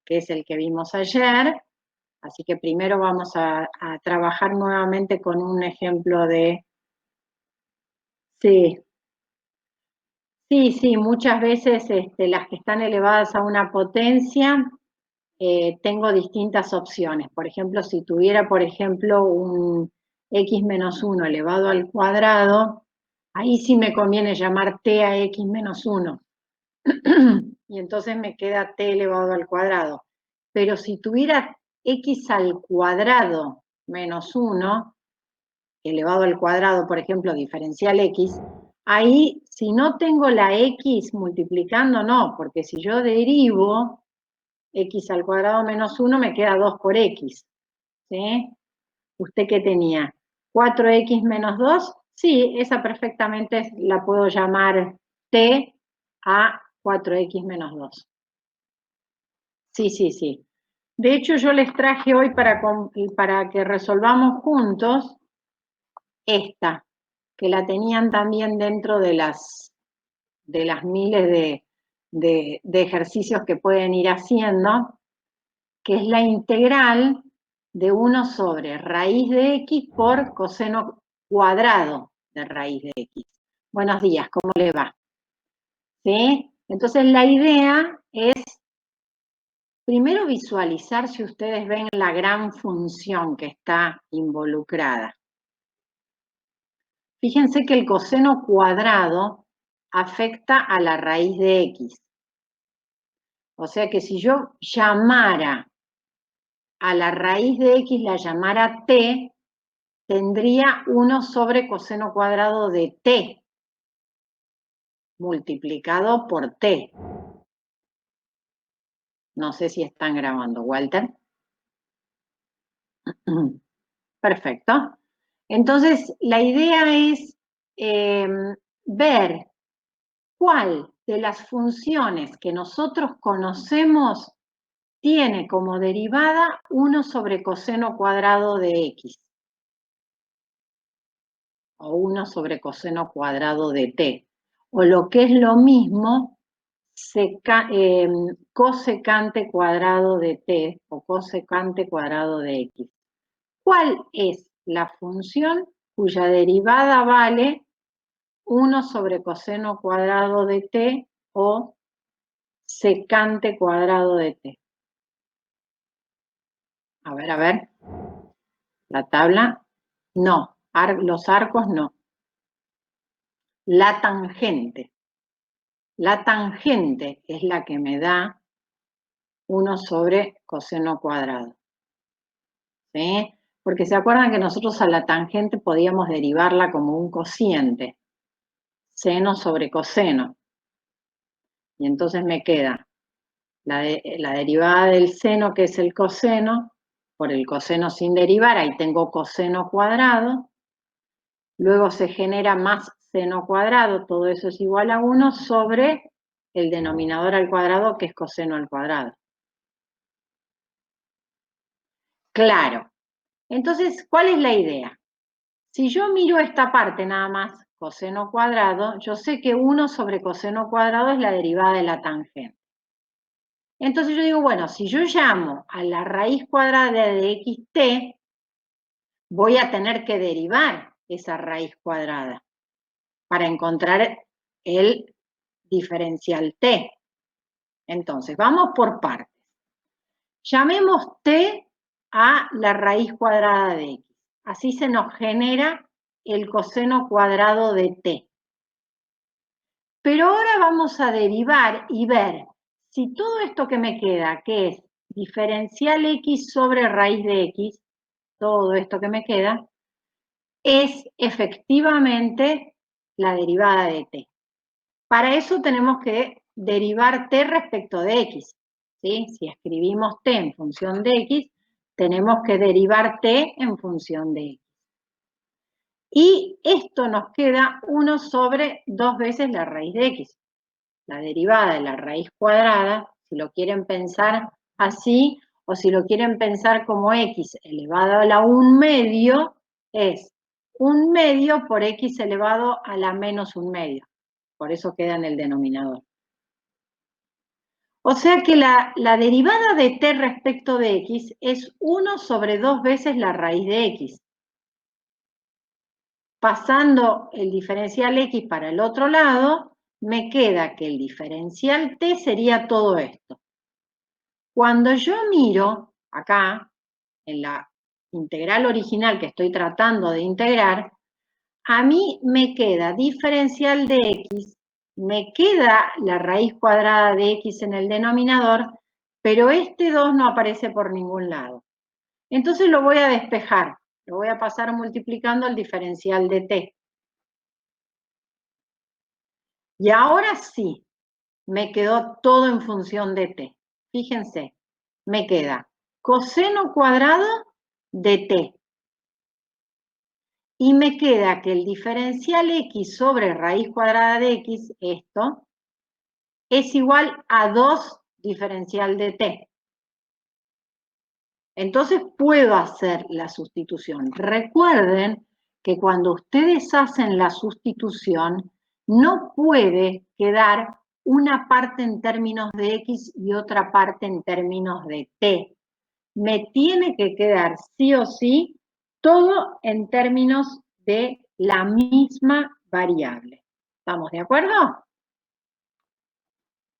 que es el que vimos ayer. Así que primero vamos a trabajar nuevamente con un ejemplo de... Sí, sí, muchas veces las que están elevadas a una potencia, tengo distintas opciones. Por ejemplo, si tuviera, por ejemplo, un x-1 elevado al cuadrado, ahí sí me conviene llamar t a x-1. Y entonces me queda t elevado al cuadrado. Pero si tuviera x al cuadrado menos 1, elevado al cuadrado, por ejemplo, diferencial x, ahí si no tengo la x multiplicando, no, porque si yo derivo x al cuadrado menos 1 me queda 2 por x. ¿Sí? ¿Usted qué tenía? ¿4x menos 2? Sí, esa perfectamente la puedo llamar t a 4x menos 2. Sí. De hecho, yo les traje hoy para que resolvamos juntos esta, que la tenían también dentro de las miles de ejercicios que pueden ir haciendo, que es la integral de 1 sobre raíz de x por coseno cuadrado de raíz de x. Buenos días, ¿cómo le va? ¿Sí? Entonces la idea es primero visualizar si ustedes ven la gran función que está involucrada. Fíjense que el coseno cuadrado afecta a la raíz de x. O sea que si yo llamara a la raíz de x, la llamara t, tendría 1 sobre coseno cuadrado de t multiplicado por t. No sé si están grabando, Walter. Perfecto. Entonces, la idea es ver cuál de las funciones que nosotros conocemos tiene como derivada 1 sobre coseno cuadrado de x. O 1 sobre coseno cuadrado de t. O lo que es lo mismo, cosecante cuadrado de t o cosecante cuadrado de x. ¿Cuál es la función cuya derivada vale 1 sobre coseno cuadrado de t o secante cuadrado de t? A ver. La tabla, no. Los arcos, no. La tangente. La tangente es la que me da 1 sobre coseno cuadrado. ¿Sí? Porque se acuerdan que nosotros a la tangente podíamos derivarla como un cociente. Seno sobre coseno. Y entonces me queda la derivada del seno, que es el coseno, por el coseno sin derivar, ahí tengo coseno cuadrado. Luego se genera más seno cuadrado, todo eso es igual a 1 sobre el denominador al cuadrado, que es coseno al cuadrado. Claro. Entonces, ¿cuál es la idea? Si yo miro esta parte nada más, coseno cuadrado, yo sé que 1 sobre coseno cuadrado es la derivada de la tangente. Entonces yo digo, bueno, si yo llamo a la raíz cuadrada de xt, voy a tener que derivar esa raíz cuadrada para encontrar el diferencial t. Entonces, vamos por partes. Llamemos t a la raíz cuadrada de x. Así se nos genera el coseno cuadrado de t. Pero ahora vamos a derivar y ver si todo esto que me queda, que es diferencial x sobre raíz de x, todo esto que me queda, es efectivamente la derivada de t. Para eso tenemos que derivar t respecto de x. ¿Sí? Si escribimos t en función de x, tenemos que derivar t en función de x. Y esto nos queda 1 sobre 2 veces la raíz de x. La derivada de la raíz cuadrada, si lo quieren pensar así, o si lo quieren pensar como x elevado a la 1/2, es 1/2 por x elevado a la menos 1/2. Por eso queda en el denominador. O sea que la derivada de t respecto de x es 1 sobre 2 veces la raíz de x. Pasando el diferencial x para el otro lado, me queda que el diferencial t sería todo esto. Cuando yo miro acá, en la integral original que estoy tratando de integrar, a mí me queda diferencial de x, me queda la raíz cuadrada de x en el denominador, pero este 2 no aparece por ningún lado. Entonces lo voy a despejar, lo voy a pasar multiplicando el diferencial de t. Y ahora sí, me quedó todo en función de t. Fíjense, me queda coseno cuadrado de t. Y me queda que el diferencial x sobre raíz cuadrada de x, esto, es igual a 2 diferencial de t. Entonces puedo hacer la sustitución. Recuerden que cuando ustedes hacen la sustitución, no puede quedar una parte en términos de x y otra parte en términos de t. Me tiene que quedar sí o sí todo en términos de la misma variable. ¿Estamos de acuerdo?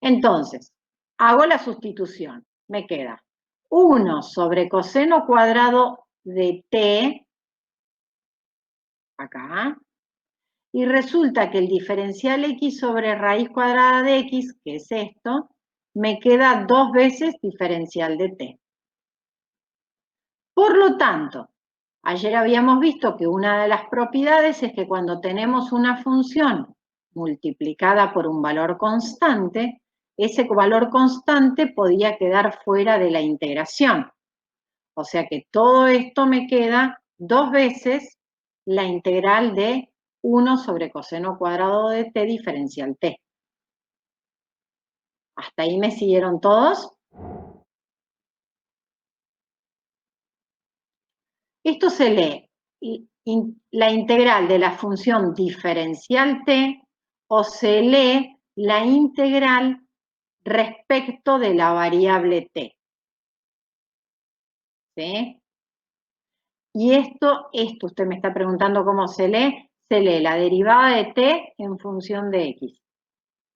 Entonces, hago la sustitución. Me queda 1 sobre coseno cuadrado de t, acá, y resulta que el diferencial x sobre raíz cuadrada de x, que es esto, me queda 2 veces diferencial de t. Por lo tanto, ayer habíamos visto que una de las propiedades es que cuando tenemos una función multiplicada por un valor constante, ese valor constante podía quedar fuera de la integración. O sea que todo esto me queda 2 veces la integral de 1 sobre coseno cuadrado de t diferencial t. ¿Hasta ahí me siguieron todos? Esto se lee la integral de la función diferencial t o se lee la integral respecto de la variable t. ¿Sí? Y esto usted me está preguntando cómo se lee la derivada de t en función de x.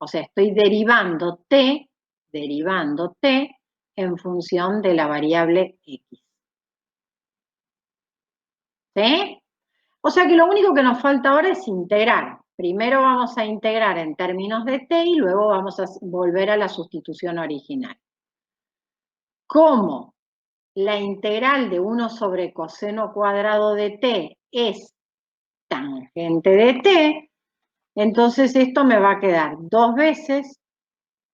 O sea, estoy derivando t en función de la variable x. ¿Sí? O sea que lo único que nos falta ahora es integrar. Primero vamos a integrar en términos de t y luego vamos a volver a la sustitución original. Como la integral de 1 sobre coseno cuadrado de t es tangente de t, entonces esto me va a quedar 2 veces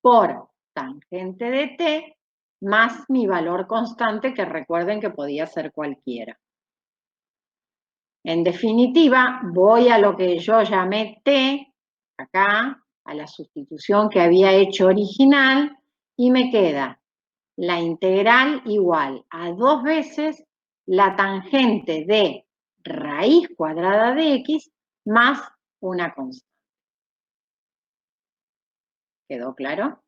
por tangente de t más mi valor constante, que recuerden que podía ser cualquiera. En definitiva, voy a lo que yo llamé t, acá, a la sustitución que había hecho original, y me queda la integral igual a 2 veces la tangente de raíz cuadrada de x más una constante. ¿Quedó claro?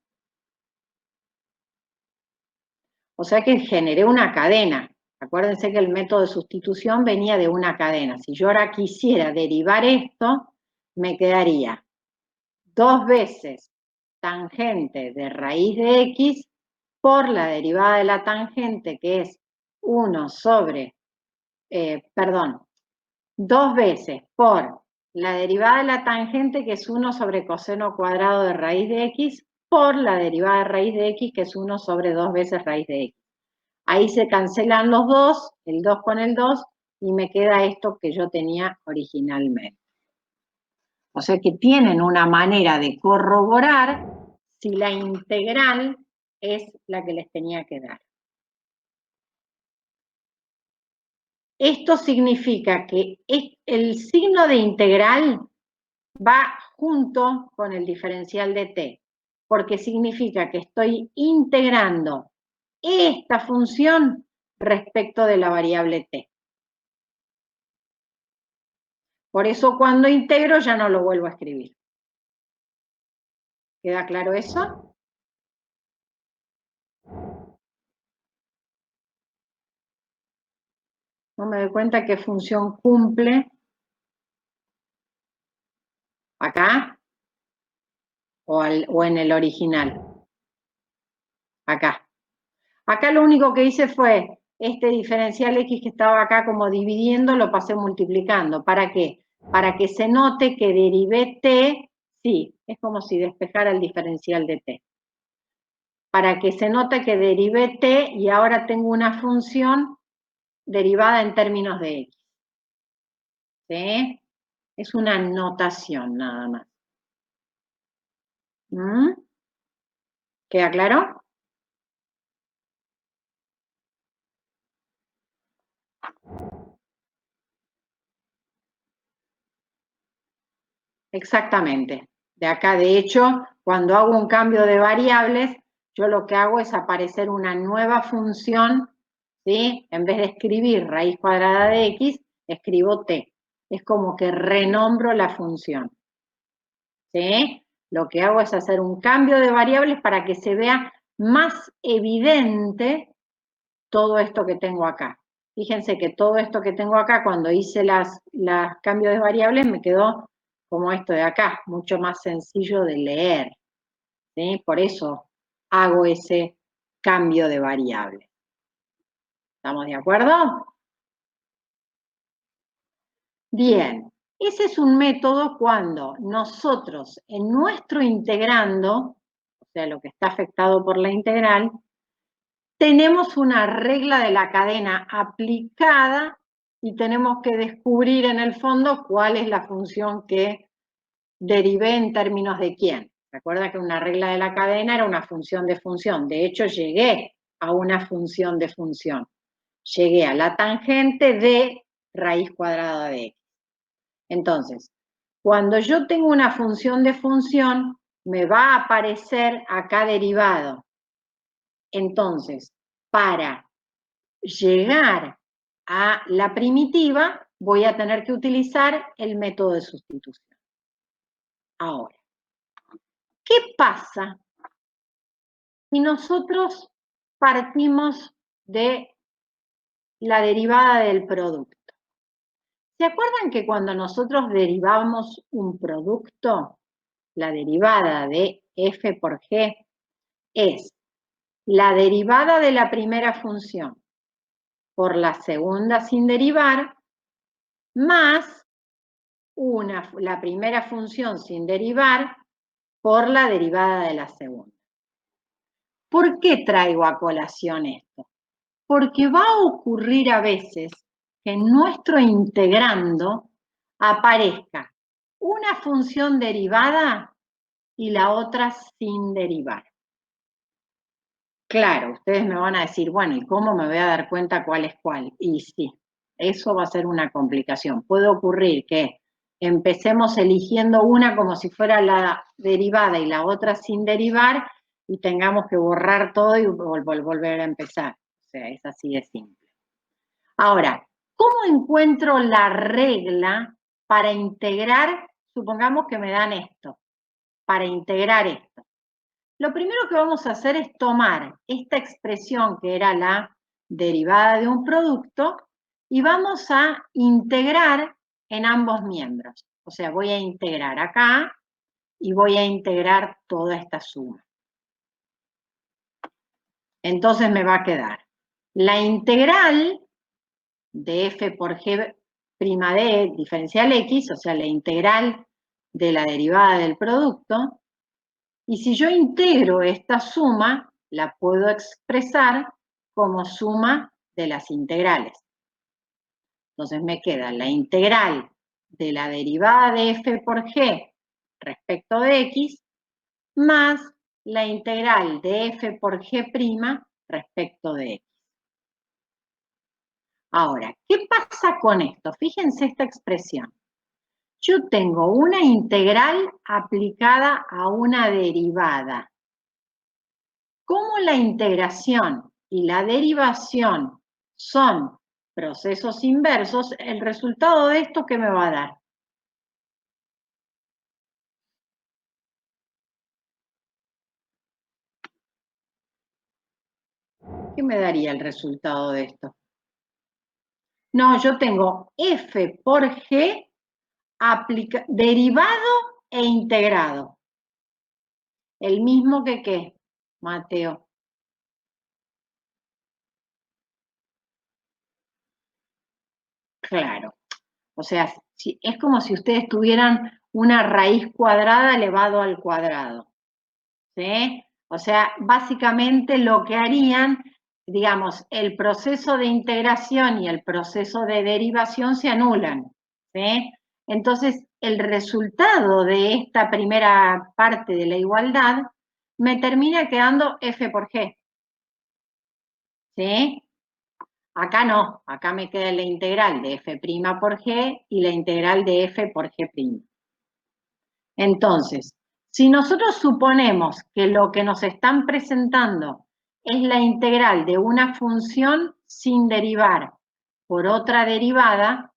O sea que generé una cadena. Acuérdense que el método de sustitución venía de una cadena. Si yo ahora quisiera derivar esto, me quedaría 2 veces tangente de raíz de x por la derivada de la tangente, que es 1 sobre, 2 veces por la derivada de la tangente, que es 1 sobre coseno cuadrado de raíz de x, por la derivada de raíz de x, que es 1 sobre 2 veces raíz de x. Ahí se cancelan los dos, el 2 con el 2, y me queda esto que yo tenía originalmente. O sea que tienen una manera de corroborar si la integral es la que les tenía que dar. Esto significa que el signo de integral va junto con el diferencial de t, porque significa que estoy integrando esta función respecto de la variable t. Por eso cuando integro ya no lo vuelvo a escribir. ¿Queda claro eso? No me doy cuenta qué función cumple acá o en el original. Acá. Acá lo único que hice fue este diferencial X que estaba acá como dividiendo, lo pasé multiplicando. ¿Para qué? Para que se note que derivé T, sí, es como si despejara el diferencial de T. Para que se note que derivé T y ahora tengo una función derivada en términos de X. ¿Sí? Es una notación nada más. ¿Mm? ¿Queda claro? Exactamente. De acá, de hecho, cuando hago un cambio de variables, yo lo que hago es aparecer una nueva función, ¿sí? En vez de escribir raíz cuadrada de x, escribo t. Es como que renombro la función, ¿sí? Lo que hago es hacer un cambio de variables para que se vea más evidente todo esto que tengo acá. Fíjense que todo esto que tengo acá, cuando hice los cambios de variables, me quedó como esto de acá, mucho más sencillo de leer. ¿Sí? Por eso hago ese cambio de variable. ¿Estamos de acuerdo? Bien, ese es un método cuando nosotros en nuestro integrando, o sea, lo que está afectado por la integral, tenemos una regla de la cadena aplicada y tenemos que descubrir en el fondo cuál es la función que derivé en términos de quién. Recuerda que una regla de la cadena era una función de función. De hecho, llegué a una función de función. Llegué a la tangente de raíz cuadrada de x. Entonces, cuando yo tengo una función de función, me va a aparecer acá derivado. Entonces, para llegar a la primitiva, voy a tener que utilizar el método de sustitución. Ahora, ¿qué pasa si nosotros partimos de la derivada del producto? ¿Se acuerdan que cuando nosotros derivamos un producto, la derivada de f por g es la derivada de la primera función por la segunda sin derivar, más la primera función sin derivar por la derivada de la segunda? ¿Por qué traigo a colación esto? Porque va a ocurrir a veces que en nuestro integrando aparezca una función derivada y la otra sin derivar. Claro, ustedes me van a decir, bueno, ¿y cómo me voy a dar cuenta cuál es cuál? Y sí, eso va a ser una complicación. Puede ocurrir que empecemos eligiendo una como si fuera la derivada y la otra sin derivar y tengamos que borrar todo y volver a empezar. O sea, es así de simple. Ahora, ¿cómo encuentro la regla para integrar? Supongamos que me dan esto, para integrar esto. Lo primero que vamos a hacer es tomar esta expresión que era la derivada de un producto y vamos a integrar en ambos miembros. O sea, voy a integrar acá y voy a integrar toda esta suma. Entonces me va a quedar la integral de f por g' de diferencial x, o sea, la integral de la derivada del producto. Y si yo integro esta suma, la puedo expresar como suma de las integrales. Entonces me queda la integral de la derivada de f por g respecto de x más la integral de f por g' respecto de x. Ahora, ¿qué pasa con esto? Fíjense esta expresión. Yo tengo una integral aplicada a una derivada. Como la integración y la derivación son procesos inversos, el resultado de esto, ¿qué me va a dar? ¿Qué me daría el resultado de esto? No, yo tengo f por g derivado e integrado. El mismo que qué, Mateo. Claro. O sea, es como si ustedes tuvieran una raíz cuadrada elevado al cuadrado. ¿Sí? O sea, básicamente lo que harían, digamos, el proceso de integración y el proceso de derivación se anulan. ¿Sí? Entonces, el resultado de esta primera parte de la igualdad me termina quedando f por g. ¿Sí? Acá no, acá me queda la integral de f' por g y la integral de f por g'. Entonces, si nosotros suponemos que lo que nos están presentando es la integral de una función sin derivar por otra derivada,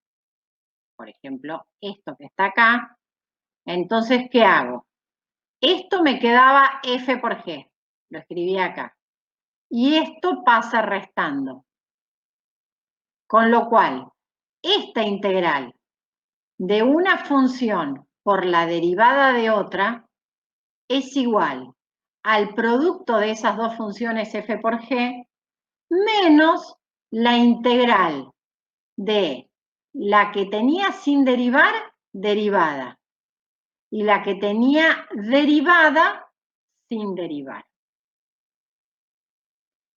por ejemplo, esto que está acá, entonces, ¿qué hago? Esto me quedaba f por g, lo escribí acá, y esto pasa restando. Con lo cual, esta integral de una función por la derivada de otra es igual al producto de esas dos funciones f por g menos la integral de la que tenía sin derivar, derivada, y la que tenía derivada sin derivar.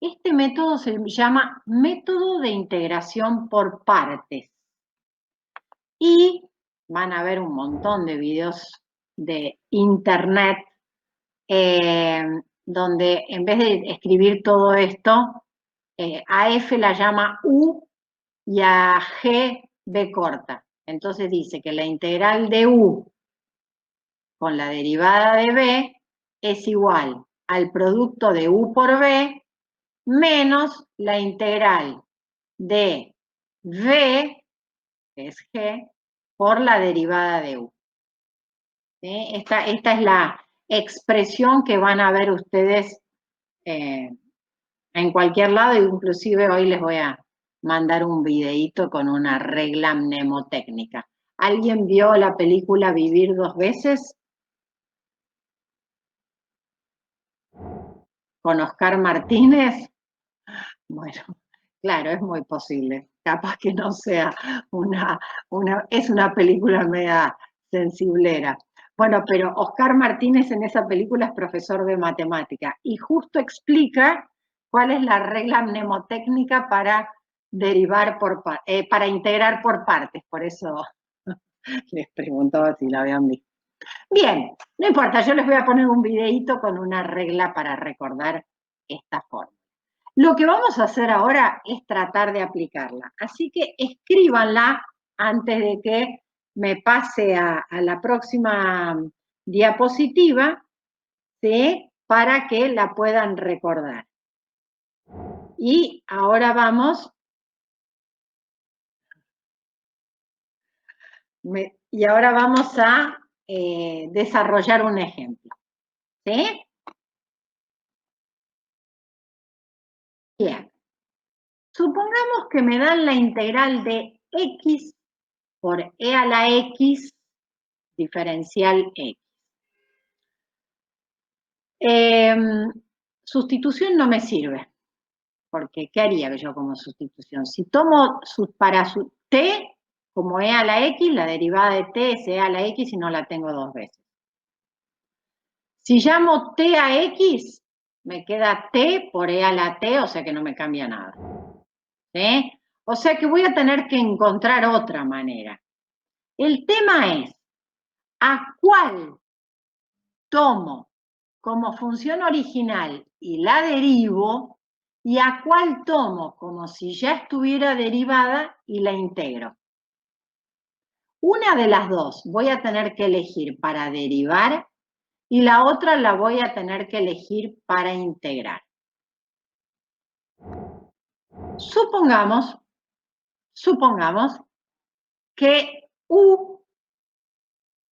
Este método se llama método de integración por partes. Y van a ver un montón de videos de internet donde en vez de escribir todo esto, a F la llama U y a G B corta. Entonces dice que la integral de U con la derivada de B es igual al producto de U por B menos la integral de V, que es G, por la derivada de U. ¿Sí? Esta es la expresión que van a ver ustedes en cualquier lado, inclusive hoy les voy a mandar un videíto con una regla mnemotécnica. ¿Alguien vio la película Vivir dos veces? Con Oscar Martínez. Bueno, claro, es muy posible. Capaz que no sea es una película media sensiblera. Bueno, pero Oscar Martínez en esa película es profesor de matemática y justo explica cuál es la regla mnemotécnica para derivar para integrar por partes. Por eso les preguntaba si la habían visto. Bien, no importa, yo les voy a poner un videíto con una regla para recordar esta forma. Lo que vamos a hacer ahora es tratar de aplicarla. Así que escríbanla antes de que me pase a la próxima diapositiva, ¿sí? Para que la puedan recordar. Y ahora vamos, a desarrollar un ejemplo. ¿Sí? Bien. Supongamos que me dan la integral de x por e a la x diferencial x. Sustitución no me sirve, porque ¿qué haría yo como sustitución? Si tomo para t como e a la x, la derivada de t es e a la x y no la tengo dos veces. Si llamo t a x, me queda t por e a la t, o sea que no me cambia nada. ¿Sí? O sea que voy a tener que encontrar otra manera. El tema es, ¿a cuál tomo como función original y la derivo, y a cuál tomo como si ya estuviera derivada y la integro? Una de las dos voy a tener que elegir para derivar y la otra la voy a tener que elegir para integrar. Supongamos que U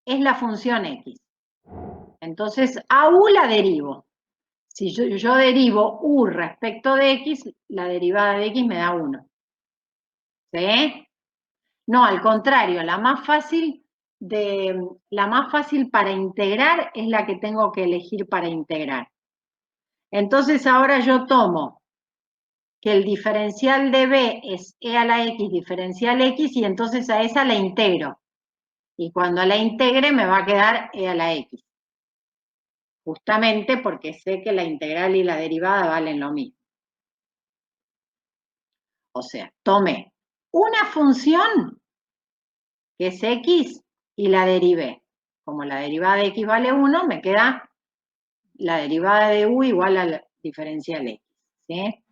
es la función X. Entonces, a U la derivo. Si yo derivo U respecto de X, la derivada de X me da 1. ¿Sí? No, al contrario, la más fácil para integrar es la que tengo que elegir para integrar. Entonces ahora yo tomo que el diferencial de b es e a la x diferencial x y entonces a esa la integro. Y cuando la integre me va a quedar e a la x. Justamente porque sé que la integral y la derivada valen lo mismo. O sea, tomé una función que es x y la derivé. Como la derivada de x vale 1, me queda la derivada de u igual a la diferencial x. ¿Sí?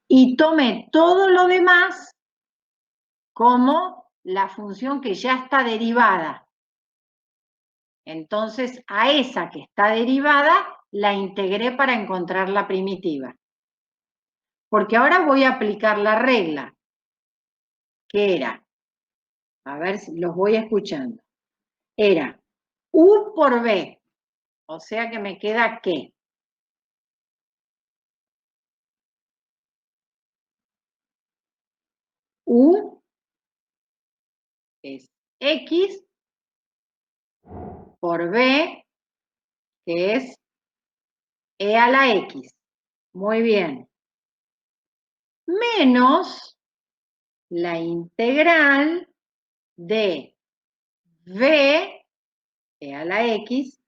Y tomé todo lo demás como la función que ya está derivada. Entonces, a esa que está derivada, la integré para encontrar la primitiva. Porque ahora voy a aplicar la regla, que era, a ver si los voy escuchando, era u por b, o sea que me queda ¿qué? U es x por b, que es e a la x. Muy bien. Menos la integral de b e a la x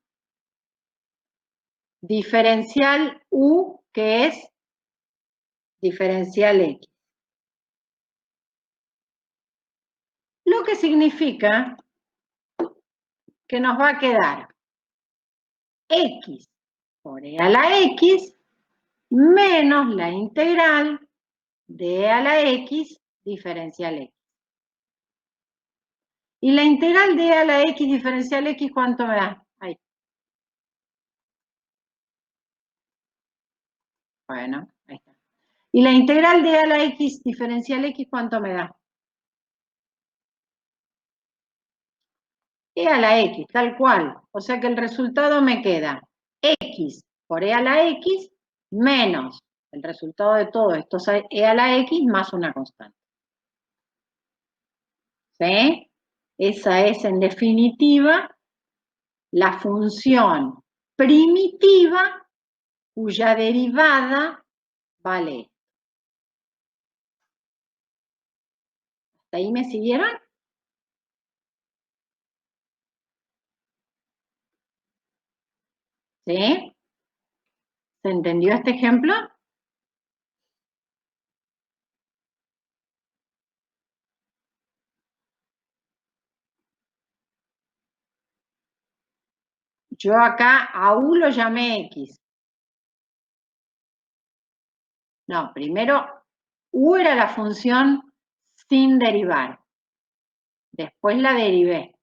diferencial u, que es diferencial x. Lo que significa que nos va a quedar x por e a la x menos la integral de e a la x diferencial x. ¿Y la integral de e a la x diferencial x cuánto me da? Ahí. Bueno, ahí está. ¿Y la integral de e a la x diferencial x cuánto me da? E a la x, tal cual. O sea que el resultado me queda x por e a la x menos el resultado de todo esto es e a la x más una constante. ¿Sí? Esa es, en definitiva, la función primitiva cuya derivada vale. ¿Hasta ahí me siguieron? ¿Sí? ¿Se entendió este ejemplo? Yo acá a U lo llamé X. No, primero U era la función sin derivar. Después la derivé.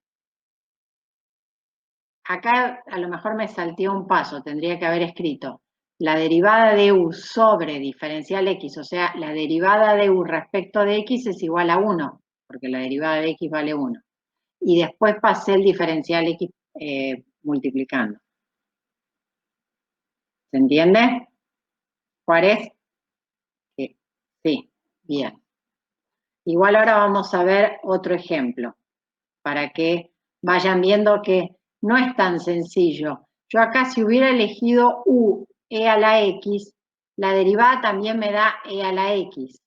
Acá a lo mejor me salté un paso, tendría que haber escrito la derivada de U sobre diferencial X, o sea, la derivada de U respecto de X es igual a 1, porque la derivada de X vale 1. Y después pasé el diferencial X multiplicando. ¿Se entiende? ¿Cuál es? Sí, bien. Igual ahora vamos a ver otro ejemplo, para que vayan viendo que no es tan sencillo. Yo acá si hubiera elegido u e a la x, la derivada también me da e a la x.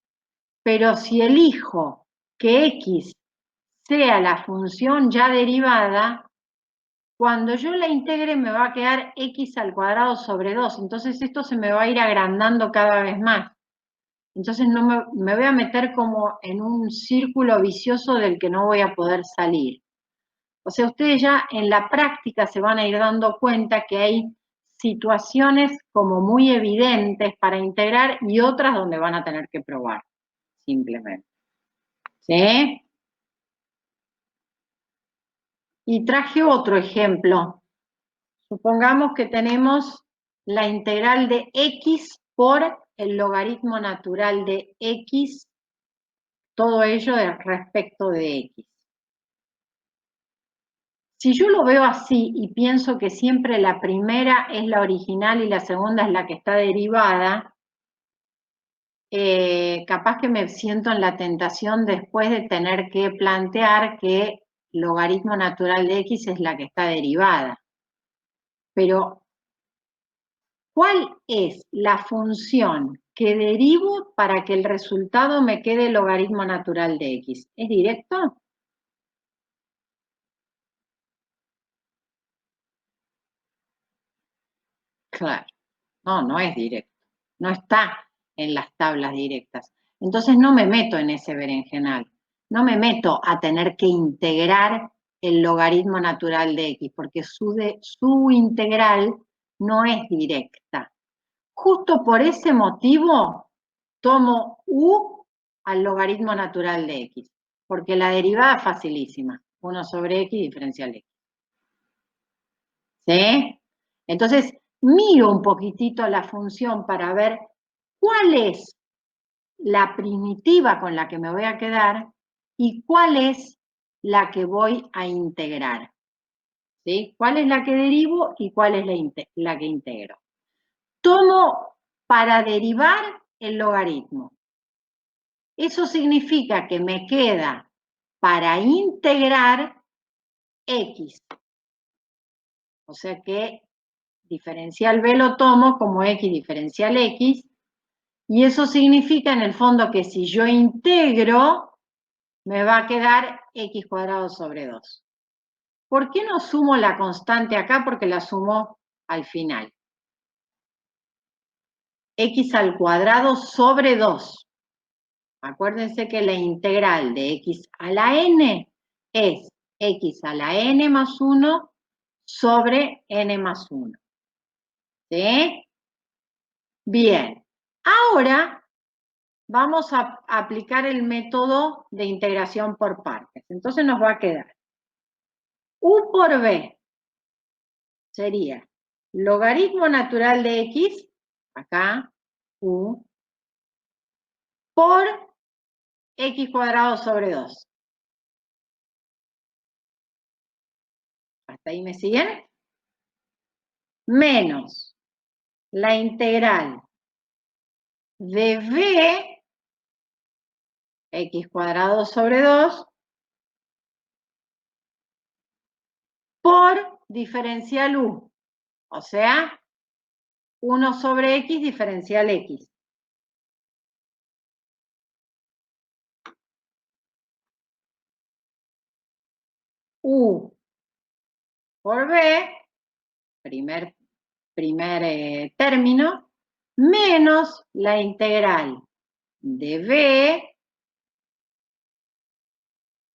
Pero si elijo que x sea la función ya derivada, cuando yo la integre me va a quedar x al cuadrado sobre 2. Entonces esto se me va a ir agrandando cada vez más. Entonces no me voy a meter como en un círculo vicioso del que no voy a poder salir. O sea, ustedes ya en la práctica se van a ir dando cuenta que hay situaciones como muy evidentes para integrar y otras donde van a tener que probar, simplemente. ¿Sí? Y traje otro ejemplo. Supongamos que tenemos la integral de x por el logaritmo natural de x, todo ello respecto de x. Si yo lo veo así y pienso que siempre la primera es la original y la segunda es la que está derivada, capaz que me siento en la tentación después de tener que plantear que logaritmo natural de x es la que está derivada. Pero, ¿cuál es la función que derivo para que el resultado me quede logaritmo natural de x? ¿Es directo? Claro, no, no es directo. No está en las tablas directas. Entonces no me meto en ese berenjenal. No me meto a tener que integrar el logaritmo natural de x, porque su integral no es directa. Justo por ese motivo tomo u al logaritmo natural de x, porque la derivada es facilísima. 1 sobre x diferencial x. ¿Sí? Entonces, miro un poquitito la función para ver cuál es la primitiva con la que me voy a quedar y cuál es la que voy a integrar. ¿Sí? ¿Cuál es la que derivo y cuál es la que integro? Tomo para derivar el logaritmo. Eso significa que me queda para integrar x. O sea que diferencial b lo tomo como x diferencial x, y eso significa en el fondo que si yo integro, me va a quedar x cuadrado sobre 2. ¿Por qué no sumo la constante acá? Porque la sumo al final. X al cuadrado sobre 2. Acuérdense que la integral de x a la n es x a la n más 1 sobre n más 1. ¿Sí? Bien. Ahora vamos a aplicar el método de integración por partes. Entonces nos va a quedar u por b sería logaritmo natural de x, acá, u, por x cuadrado sobre 2. ¿Hasta ahí me siguen? Menos la integral de b, x cuadrado sobre 2, por diferencial u. O sea, 1 sobre x diferencial x. U por b, primer término, menos la integral de b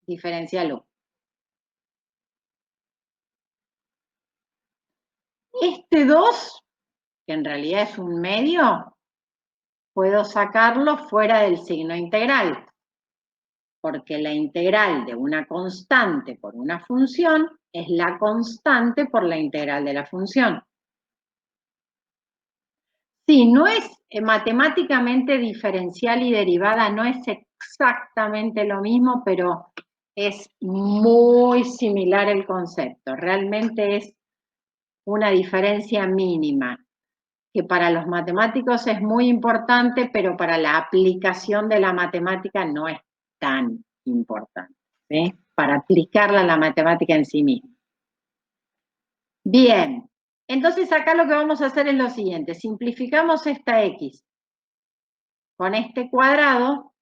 diferencial u. Este 2, que en realidad es un medio, puedo sacarlo fuera del signo integral, porque la integral de una constante por una función es la constante por la integral de la función. Sí, no es matemáticamente diferencial y derivada, no es exactamente lo mismo, pero es muy similar el concepto. Realmente es una diferencia mínima, que para los matemáticos es muy importante, pero para la aplicación de la matemática no es tan importante, ¿sí? Para aplicarla a la matemática en sí misma. Bien, entonces acá lo que vamos a hacer es lo siguiente, simplificamos esta x con este cuadrado,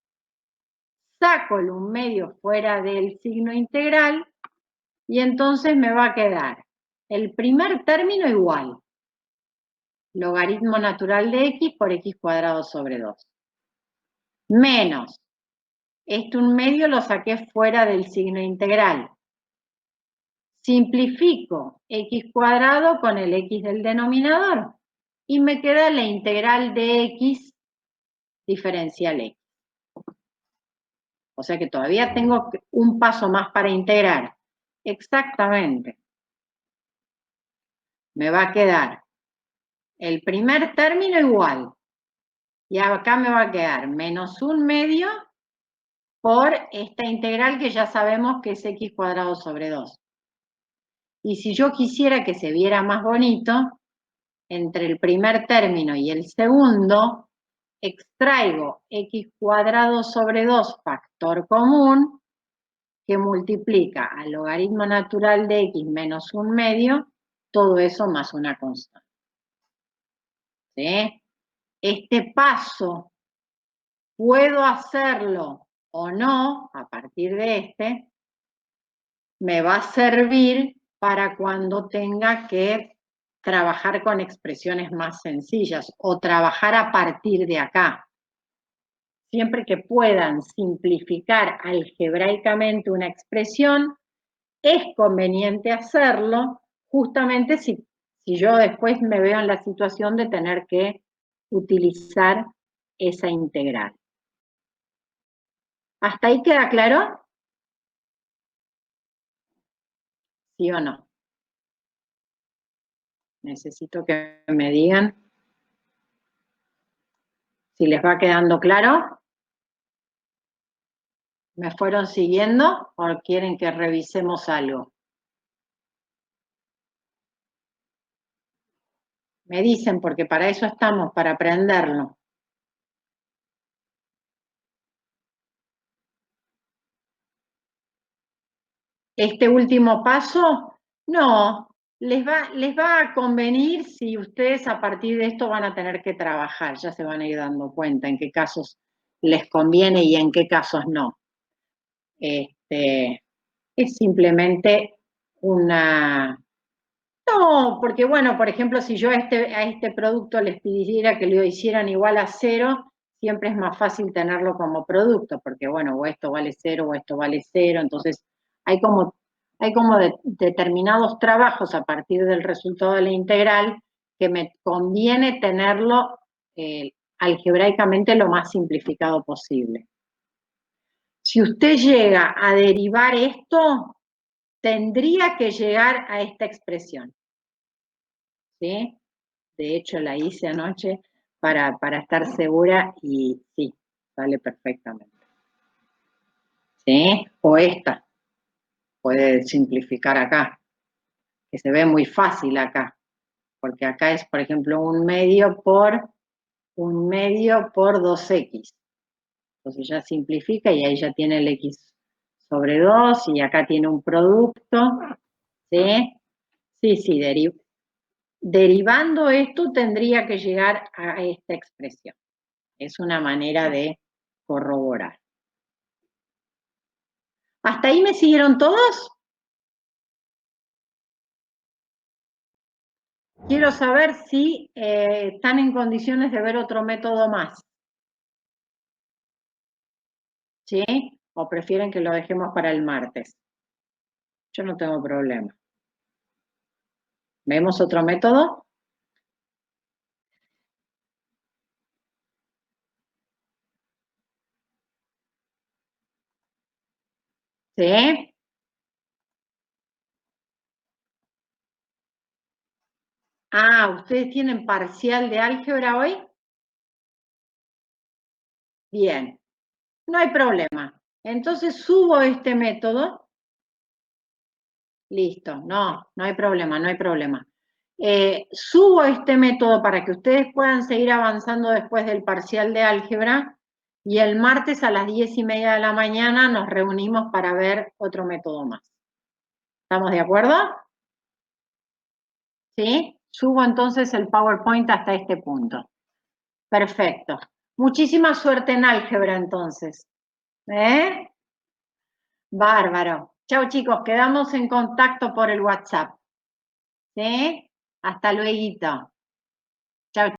saco el 1/2 fuera del signo integral y entonces me va a quedar el primer término igual, logaritmo natural de x por x cuadrado sobre 2, menos, este 1/2 lo saqué fuera del signo integral. Simplifico x cuadrado con el x del denominador y me queda la integral de x diferencial x. O sea que todavía tengo un paso más para integrar. Exactamente. Me va a quedar el primer término igual. Y acá me va a quedar menos 1/2 por esta integral que ya sabemos que es x cuadrado sobre 2. Y si yo quisiera que se viera más bonito, entre el primer término y el segundo, extraigo x cuadrado sobre 2 factor común, que multiplica al logaritmo natural de x menos 1/2, todo eso más una constante. ¿Sí? Este paso, ¿puedo hacerlo o no? A partir de este, me va a servir para cuando tenga que trabajar con expresiones más sencillas o trabajar a partir de acá. Siempre que puedan simplificar algebraicamente una expresión, es conveniente hacerlo, justamente si yo después me veo en la situación de tener que utilizar esa integral. ¿Hasta ahí queda claro? ¿Sí o no? Necesito que me digan si les va quedando claro. ¿Me fueron siguiendo o quieren que revisemos algo? Me dicen, porque para eso estamos, para aprenderlo. Este último paso, no, les va a convenir si ustedes a partir de esto van a tener que trabajar, ya se van a ir dando cuenta en qué casos les conviene y en qué casos no. Es simplemente una... No, porque bueno, por ejemplo, si yo a este producto les pidiera que lo hicieran igual a 0, siempre es más fácil tenerlo como producto, porque bueno, o esto vale 0 o esto vale 0, entonces hay como determinados trabajos a partir del resultado de la integral que me conviene tenerlo algebraicamente lo más simplificado posible. Si usted llega a derivar esto, tendría que llegar a esta expresión. ¿Sí? De hecho, la hice anoche para estar segura y sí, sale perfectamente. ¿Sí? O esta, puede simplificar acá, que se ve muy fácil acá, porque acá es, por ejemplo, 1/2 por 1/2 por 2x. Entonces ya simplifica y ahí ya tiene el x sobre 2 y acá tiene un producto. ¿Sí? Sí, derivando esto tendría que llegar a esta expresión. Es una manera de corroborar. ¿Hasta ahí me siguieron todos? Quiero saber si están en condiciones de ver otro método más. ¿Sí? ¿O prefieren que lo dejemos para el martes? Yo no tengo problema. ¿Vemos otro método? ¿Sí? Ah, ¿ustedes tienen parcial de álgebra hoy? Bien, no hay problema. Entonces subo este método. Listo, no hay problema, no hay problema. Subo este método para que ustedes puedan seguir avanzando después del parcial de álgebra y el martes a las 10:30 de la mañana nos reunimos para ver otro método más. ¿Estamos de acuerdo? ¿Sí? Subo entonces el PowerPoint hasta este punto. Perfecto. Muchísima suerte en álgebra entonces. ¿Eh? Bárbaro. Chau chicos, quedamos en contacto por el WhatsApp. ¿Sí? Hasta luego. Chau.